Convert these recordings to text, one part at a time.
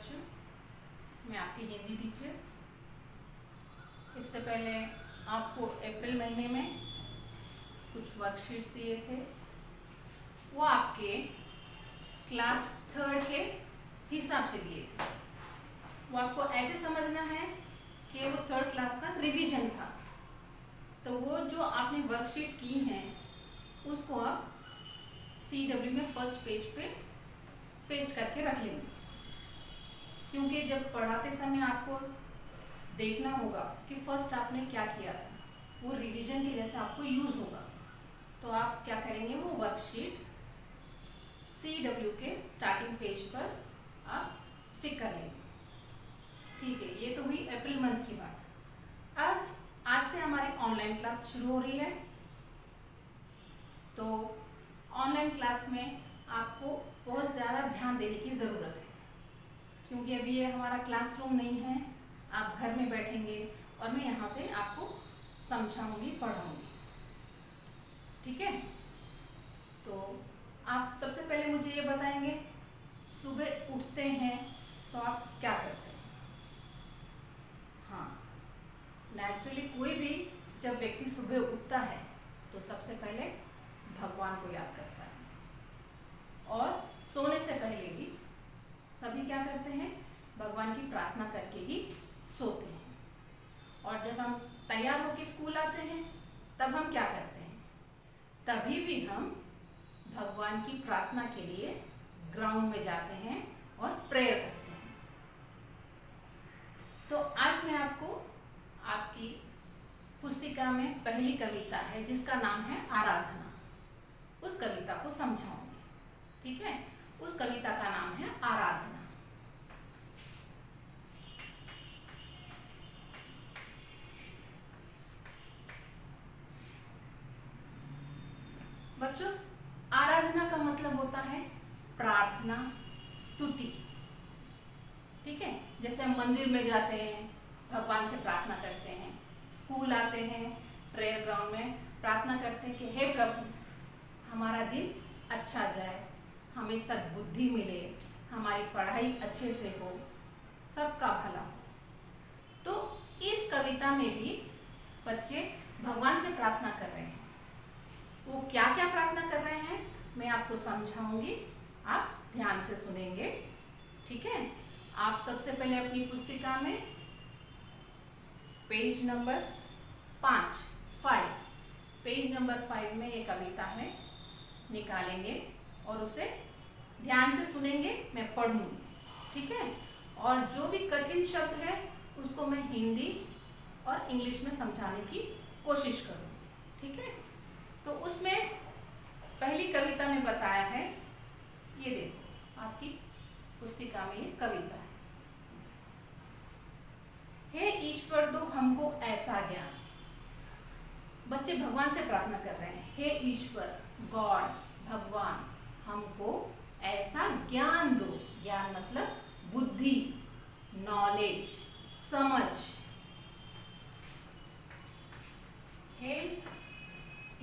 बच्चों, मैं आपकी हिंदी टीचर। इससे पहले आपको अप्रैल महीने में कुछ वर्कशीट्स दिए थे, वो आपके क्लास 3 के हिसाब से दिए थे। वो आपको ऐसे समझना है कि वो 3rd क्लास का रिवीजन था। तो वो जो आपने वर्कशीट की हैं उसको आप CW में फर्स्ट पेज पे पेस्ट करके रख लेंगे, क्योंकि जब पढ़ाते समय आपको देखना होगा कि फर्स्ट आपने क्या किया था, वो रिवीजन के जैसा आपको यूज़ होगा। तो आप क्या करेंगे, वो वर्कशीट CW के स्टार्टिंग पेज पर आप स्टिक कर लेंगे। ठीक है, ये तो हुई अप्रैल मंथ की बात। अब आज से हमारी ऑनलाइन क्लास शुरू हो रही है। तो ऑनलाइन क्लास में आपको बहुत ज़्यादा ध्यान देने की ज़रूरत है, क्योंकि अभी ये हमारा क्लासरूम नहीं है। आप घर में बैठेंगे और मैं यहाँ से आपको समझाऊंगी, पढ़ाऊंगी। ठीक है, तो आप सबसे पहले मुझे ये बताएंगे, सुबह उठते हैं तो आप क्या करते हैं? हाँ, नेचुरली कोई भी जब व्यक्ति सुबह उठता है तो सबसे पहले भगवान को याद करता है, और सोने से पहले भी सभी क्या करते हैं, भगवान की प्रार्थना करके ही सोते हैं। और जब हम तैयार होकर स्कूल आते हैं तब हम क्या करते हैं, तभी भी हम भगवान की प्रार्थना के लिए ग्राउंड में जाते हैं और प्रेयर करते हैं। तो आज मैं आपको आपकी पुस्तिका में पहली कविता है जिसका नाम है आराधना, उस कविता को समझाऊंगी। ठीक है, उस कविता का नाम है आराधना। बच्चों, आराधना का मतलब होता है प्रार्थना, स्तुति। ठीक है, जैसे हम मंदिर में जाते हैं, भगवान से प्रार्थना करते हैं, स्कूल आते हैं, प्रेयर ग्राउंड में प्रार्थना करते हैं कि हे प्रभु, हमारा दिन अच्छा जाए, हमें सद्बुद्धि मिले, हमारी पढ़ाई अच्छे से हो, सबका भला हो। तो इस कविता में भी बच्चे भगवान से प्रार्थना कर रहे हैं। वो क्या क्या प्रार्थना कर रहे हैं मैं आपको समझाऊंगी, आप ध्यान से सुनेंगे। ठीक है, आप सबसे पहले अपनी पुस्तिका में पेज नंबर 5 पेज नंबर 5 में ये कविता है, निकालेंगे और उसे ध्यान से सुनेंगे, मैं पढ़ूंगी। ठीक है, और जो भी कठिन शब्द है उसको मैं हिंदी और इंग्लिश में समझाने की कोशिश करूँगी। ठीक है, तो उसमें पहली कविता में बताया है, ये देखो आपकी पुस्तिका में ये कविता है। हे ईश्वर दो हमको ऐसा ज्ञान। बच्चे भगवान से प्रार्थना कर रहे हैं, हे ईश्वर, गॉड, भगवान, हमको ऐसा ज्ञान दो। ज्ञान मतलब बुद्धि, नॉलेज, समझ। हे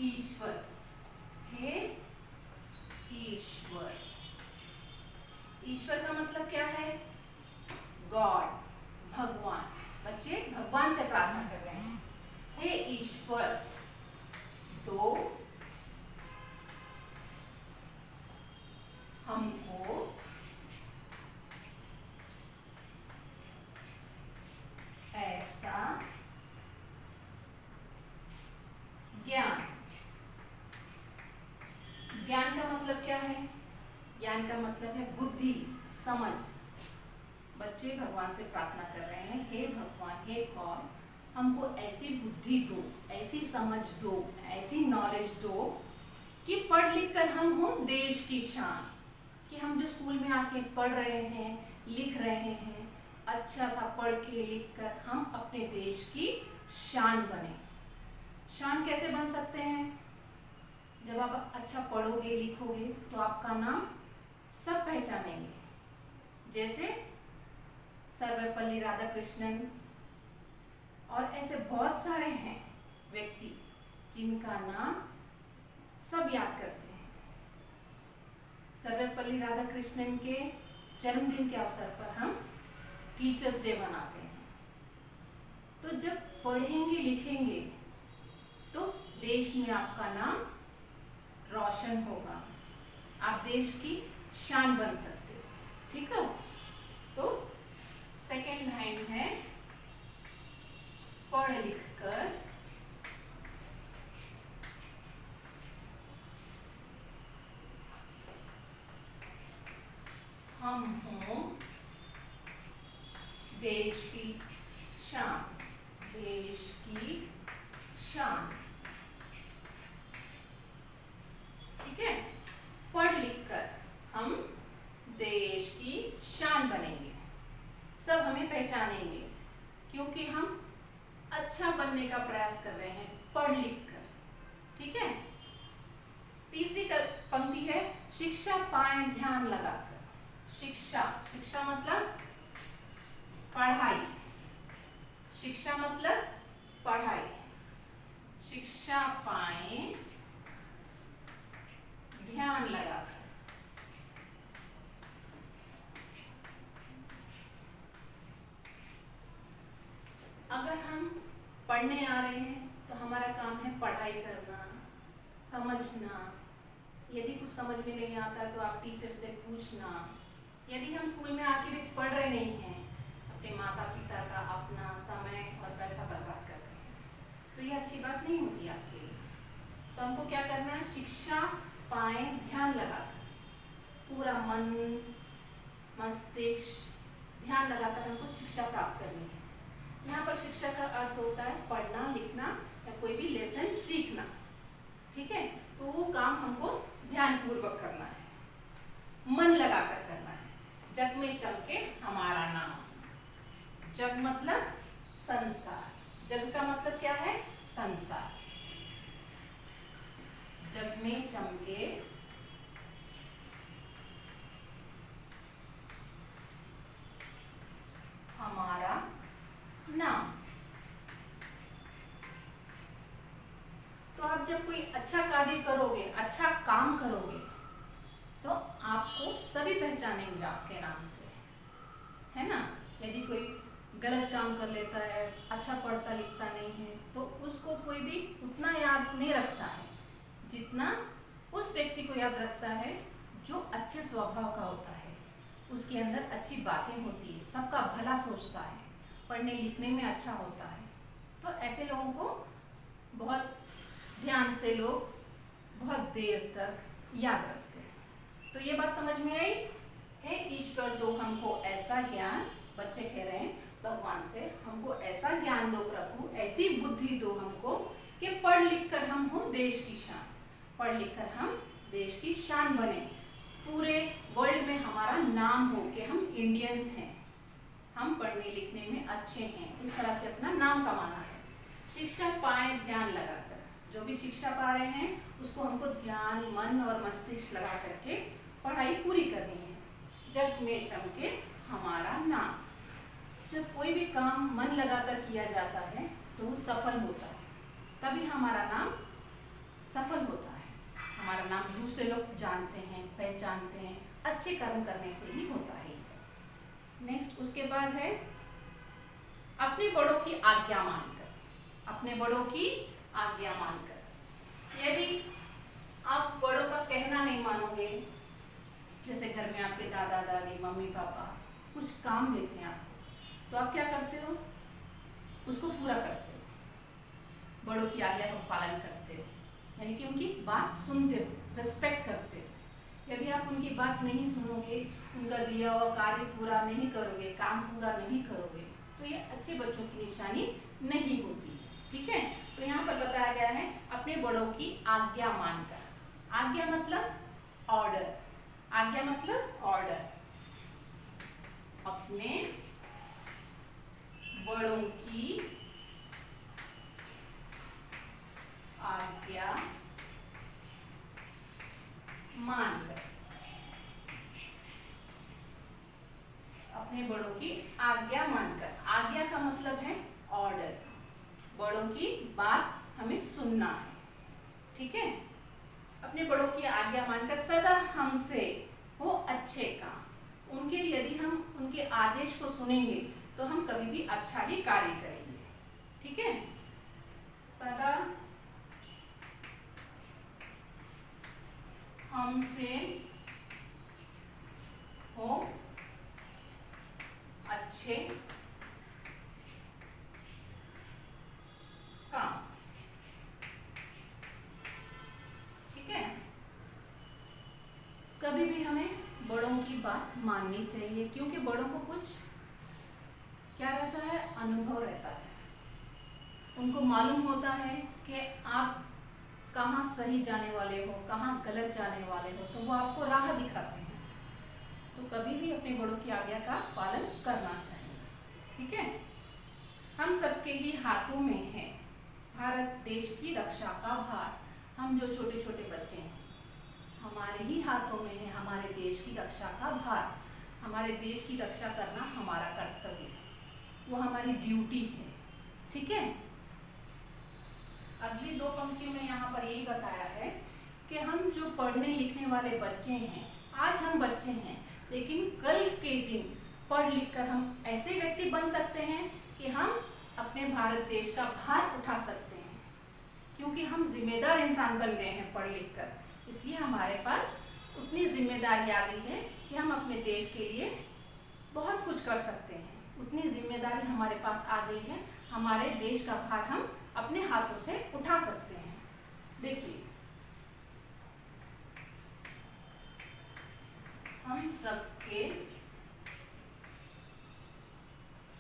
ईश्वर, हे ईश्वर। ईश्वर का मतलब क्या है, गॉड, भगवान। बच्चे भगवान से प्रार्थना कर रहे हैं, हे ईश्वर दो हमको ऐसा ज्ञान। ज्ञान का मतलब क्या है, ज्ञान का मतलब है बुद्धि, समझ। बच्चे भगवान से प्रार्थना कर रहे हैं, हे भगवान, हे गॉड, हमको ऐसी बुद्धि दो, ऐसी समझ दो, ऐसी नॉलेज दो कि पढ़ लिख कर हम हो देश की शान। कि हम जो स्कूल में आके पढ़ रहे हैं, लिख रहे हैं, अच्छा सा पढ़ के लिख कर हम अपने देश की शान बने। शान कैसे बन सकते हैं, जब आप अच्छा पढ़ोगे लिखोगे तो आपका नाम सब पहचानेंगे। जैसे सर्वपल्ली राधाकृष्णन और ऐसे बहुत सारे हैं व्यक्ति जिनका नाम सब याद करते हैं। सर्वपल्ली राधाकृष्णन के जन्मदिन के अवसर पर हम टीचर्स डे मनाते हैं। तो जब पढ़ेंगे लिखेंगे तो देश में आपका नाम रोशन होगा, आप देश की शान बन सकते हो। ठीक है, तो सेकेंड लाइन है पढ़ लिख कर हम हों देश की शान, देश की शान। ठीक है, पढ़ लिख कर हम देश की शान बनेंगे, सब हमें पहचानेंगे क्योंकि हम अच्छा बनने का प्रयास कर रहे हैं पढ़ लिख कर। ठीक है, तीसरी पंक्ति है शिक्षा पाएं ध्यान लगाकर। शिक्षा, शिक्षा मतलब पढ़ाई, शिक्षा मतलब पढ़ाई, शिक्षा पाएं ध्यान लगाकर। अगर हम पढ़ने आ रहे हैं तो हमारा काम है पढ़ाई करना, समझना। यदि कुछ समझ में नहीं आता तो आप टीचर से पूछना। यदि हम स्कूल में आके भी पढ़ रहे नहीं हैं, अपने माता पिता का अपना समय और पैसा बर्बाद कर रहे हैं, तो ये अच्छी बात नहीं होती आपके लिए। तो हमको क्या करना है, शिक्षा पाएं ध्यान लगाकर, पूरा मन मस्तिष्क ध्यान लगाकर हमको शिक्षा प्राप्त करनी है। यहाँ पर शिक्षा का अर्थ होता है पढ़ना लिखना या कोई भी लेसन सीखना। ठीक है, तो वो काम हमको ध्यान पूर्वक करना है, मन लगाकर करना है। जग में चमके हमारा नाम, जग मतलब संसार, जग का मतलब क्या है, संसार। जग में चमके हमारा नाम। तो आप जब कोई अच्छा कार्य करोगे, अच्छा काम करोगे, तो आपको सभी पहचानेंगे आपके नाम से, है ना। यदि कोई गलत काम कर लेता है, अच्छा पढ़ता लिखता नहीं है, तो उसको कोई भी उतना याद नहीं रखता है जितना उस व्यक्ति को याद रखता है जो अच्छे स्वभाव का होता है, उसके अंदर अच्छी बातें होती है, सबका भला सोचता है, पढ़ने लिखने में अच्छा होता है। तो ऐसे लोगों को बहुत ध्यान से लोग बहुत देर तक याद रखते हैं। तो ये बात समझ में आई है। ईश्वर दो हमको ऐसा ज्ञान, बच्चे कह रहे हैं भगवान से, हमको ऐसा ज्ञान दो प्रभु, ऐसी बुद्धि दो हमको कि पढ़ लिख कर हम हो देश की शान, पढ़ लिख कर हम देश की शान बने, पूरे वर्ल्ड में हमारा नाम हो कि हम इंडियंस हैं, हम पढ़ने लिखने में अच्छे हैं, इस तरह से अपना नाम कमाना है। शिक्षा पाएं ध्यान लगाकर, जो भी शिक्षा पा रहे हैं उसको हमको ध्यान मन और मस्तिष्क लगा करके पढ़ाई पूरी करनी है। जग में चमके हमारा नाम, जब कोई भी काम मन लगाकर किया जाता है तो वो सफल होता है, तभी हमारा नाम सफल होता है, हमारा नाम दूसरे लोग जानते हैं, पहचानते हैं, अच्छे कर्म करने से ही होता है ये सब। नेक्स्ट उसके बाद है अपने बड़ों की आज्ञा मानकर, अपने बड़ों की आज्ञा मानकर। यदि आप बड़ों का कहना नहीं मानोगे, जैसे घर में आपके दादा दादी मम्मी पापा कुछ काम देते हैं आपको, तो आप क्या करते हो, उसको पूरा करते हो, बड़ों की आज्ञा का पालन करते हो, यानी कि उनकी बात सुनते हो, रिस्पेक्ट करते हो। यदि आप उनकी बात नहीं सुनोगे, उनका दिया हुआ कार्य पूरा नहीं करोगे, काम पूरा नहीं करोगे, तो ये अच्छे बच्चों की निशानी नहीं होती। ठीक है, तो यहाँ पर बताया गया है अपने बड़ों की आज्ञा मानकर। आज्ञा मतलब ऑर्डर, आज्ञा मतलब ऑर्डर। अपने बड़ों की आज्ञा मानकर, अपने बड़ों की आज्ञा मानकर। आज्ञा का मतलब है ऑर्डर, बड़ों की बात हमें सुनना है। ठीक है, अपने बड़ों की आज्ञा मानकर सदा हमसे हो अच्छे काम, उनके यदि हम उनके आदेश को सुनेंगे तो हम कभी भी अच्छा ही कार्य करेंगे। ठीक है, सदा हमसे हो अच्छे काम। ठीक है, कभी भी हमें बड़ों की बात माननी चाहिए, क्योंकि बड़ों को कुछ क्या रहता है, अनुभव रहता है। उनको मालूम होता है कि आप कहाँ सही जाने वाले हो, कहाँ गलत जाने वाले हो, तो वो आपको राह दिखाते हैं। तो कभी भी अपने बड़ों की आज्ञा का पालन करना चाहिए। ठीक है, हम सबके ही हाथों में है भारत देश की रक्षा का भार। हम जो छोटे छोटे बच्चे हैं, हमारे ही हाथों में है हमारे देश की रक्षा का भार। हमारे देश की रक्षा करना हमारा कर्तव्य है, वो हमारी ड्यूटी है। ठीक है, अगली दो पंक्तियों में यहाँ पर यही बताया है कि हम जो पढ़ने लिखने वाले बच्चे हैं, आज हम बच्चे हैं, लेकिन कल के दिन पढ़ लिख कर हम ऐसे व्यक्ति बन सकते हैं कि हम अपने भारत देश का भार उठा सकते हैं, क्योंकि हम जिम्मेदार इंसान बन गए हैं पढ़ लिख कर। इसलिए हमारे पास उतनी जिम्मेदारी आ गई है कि हम अपने देश के लिए बहुत कुछ कर सकते हैं। उतनी जिम्मेदारी हमारे पास आ गई है, हमारे देश का भार हम अपने हाथों से उठा सकते हैं। देखिए, हम सबके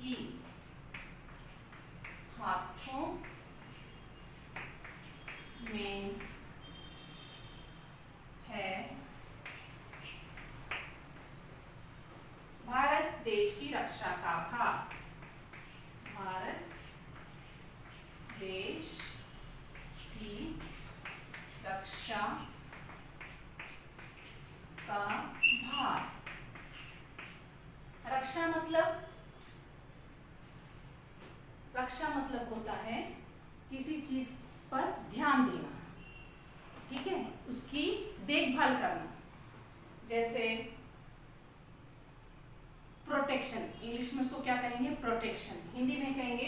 ही हाथों में है भारत देश की रक्षा का भार। भारत देश की रक्षा का भार। रक्षा मतलब होता है किसी चीज पर ध्यान देना। ठीक है, उसकी देखभाल करना। जैसे प्रोटेक्शन, इंग्लिश में उसको क्या कहेंगे, प्रोटेक्शन, हिंदी में कहेंगे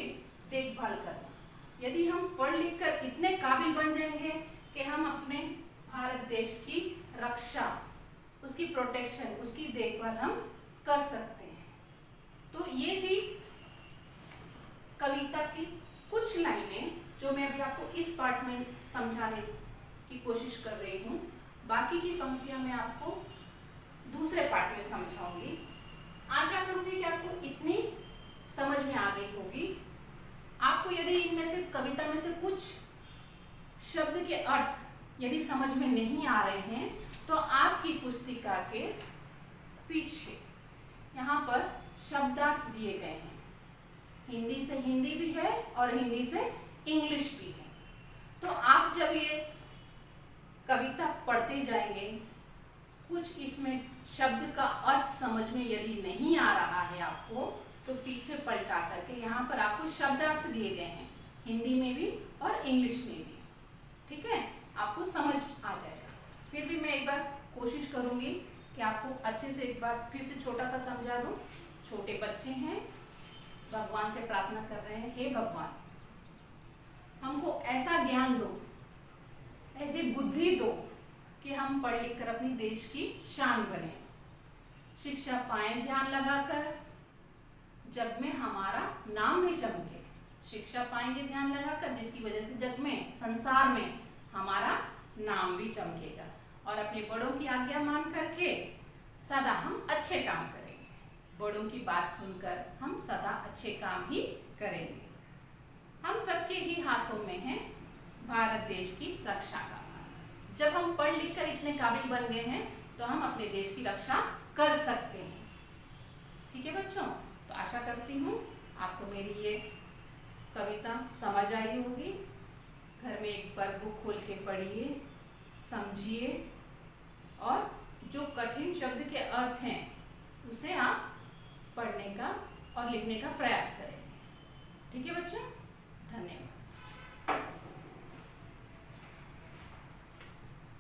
देखभाल करना। यदि हम पढ़ लिख कर इतने काबिल बन जाएंगे कि हम अपने भारत देश की रक्षा, उसकी प्रोटेक्शन, उसकी देखभाल हम कर सकते हैं। तो ये थी कविता की कुछ लाइनें जो मैं अभी आपको इस पार्ट में समझाने की कोशिश कर रही हूँ। बाकी की पंक्तियां मैं आपको दूसरे पार्ट में समझाऊंगी। आशा करूंगी कि आपको इतनी समझ में आ गई होगी। आपको यदि इनमें से कविता में से कुछ शब्द के अर्थ यदि समझ में नहीं आ रहे हैं तो आपकी पुस्तिका के पीछे यहाँ पर शब्दार्थ दिए गए हैं। हिंदी से हिंदी भी है और हिंदी से इंग्लिश भी है। तो आप जब ये कविता पढ़ते जाएंगे, कुछ इसमें शब्द का अर्थ समझ में यदि नहीं आ रहा है आपको, तो पीछे पलटा करके यहाँ पर आपको शब्दार्थ दिए गए हैं, हिंदी में भी और इंग्लिश में भी। ठीक है, आपको समझ आ जाएगा। फिर भी मैं एक बार कोशिश करूंगी कि आपको अच्छे से एक बार फिर से छोटा सा समझा दूं। छोटे बच्चे हैं, भगवान से प्रार्थना कर रहे हैं, हे भगवान हमको ऐसा ज्ञान दो, ऐसी बुद्धि दो कि हम पढ़ लिख कर अपनी देश की शान बने, शिक्षा पाएं ध्यान लगाकर, जग में हमारा नाम भी चमके। शिक्षा पाएंगे ध्यान लगाकर, जिसकी वजह से जग में, संसार में हमारा नाम भी चमकेगा। और अपने बड़ों की आज्ञा मान करके सदा हम अच्छे काम करेंगे। बड़ों की बात सुनकर हम सदा अच्छे काम ही करेंगे। हम सबके ही हाथों में है भारत देश की रक्षा का भार। जब हम पढ़ लिख कर इतने काबिल बन गए हैं तो हम अपने देश की रक्षा कर सकते हैं। ठीक है बच्चों, तो आशा करती हूँ आपको मेरी ये कविता समझ आई होगी। घर में एक बार बुक खोल के पढ़िए, समझिए और जो कठिन शब्द के अर्थ हैं उसे आप पढ़ने का और लिखने का प्रयास करें। ठीक है बच्चों, धन्यवाद।